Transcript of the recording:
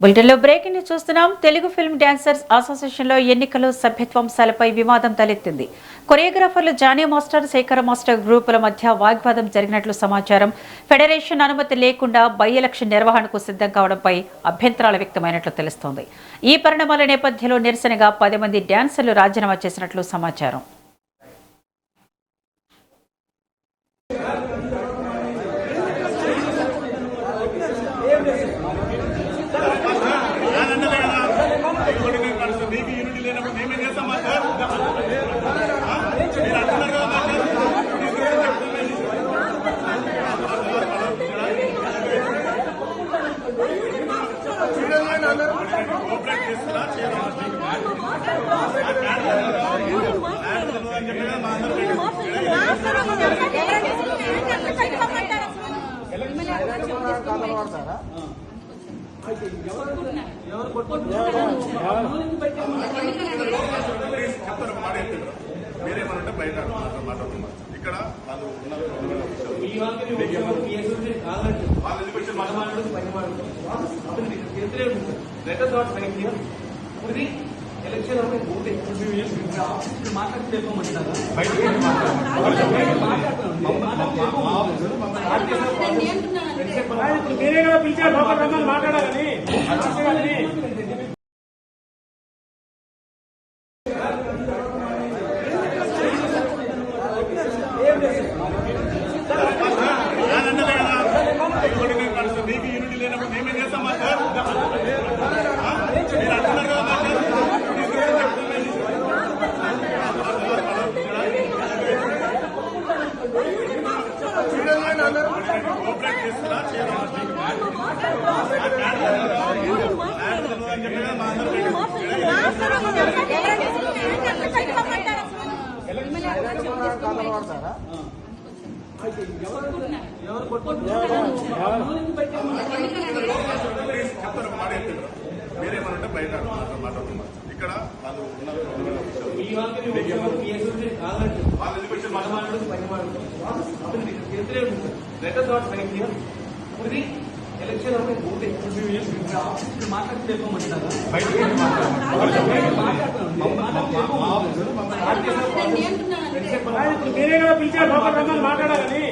బులెటిన్లో breaking news చూస్తున్నాం. Telugu film dancers అసోసియేషన్లో ఎన్నికలు సభ్యత్వంశాలపై వివాదం తలెత్తింది. కొరియోగ్రాఫర్లు జానీ మాస్టర్, శేఖర మాస్టర్ గ్రూపుల మధ్య వాగ్వాదం జరిగినట్లు సమాచారం. ఫెడరేషన్ అనుమతి లేకుండా బై ఎలక్షన్ నిర్వహణకు సిద్ధం కావడంపై అభ్యంతరాలు వ్యక్తమైనట్లు తెలుస్తోంది. ఈ పరిణామాల నేపథ్యంలో నిరసనగా 10 మంది డాన్సర్లు రాజీనామా చేసినట్లు సమాచారం. మీరేమనంటే బయట మాట్లాడుతున్నారు. ఇక్కడ వాళ్ళు ఎలక్షన్ మాట్లాడితే మీరే కదా పిలిచారు మాట్లాడాలని. మీకు యూనిటీ లేనప్పుడు మేమేం చేస్తాం సార్? మీరు అంటున్నారు కదా కోఆపరేట్ చేస్తున్నా చెప్తారు మాట ఎత్తారు. మీరేమనంటే బయట మాట్లాడుతున్నారు. ఇక్కడ వాళ్ళు ఎలక్షన్ మాట్లాడితే మీరే కదా పిలిచారు మాట్లాడాలని.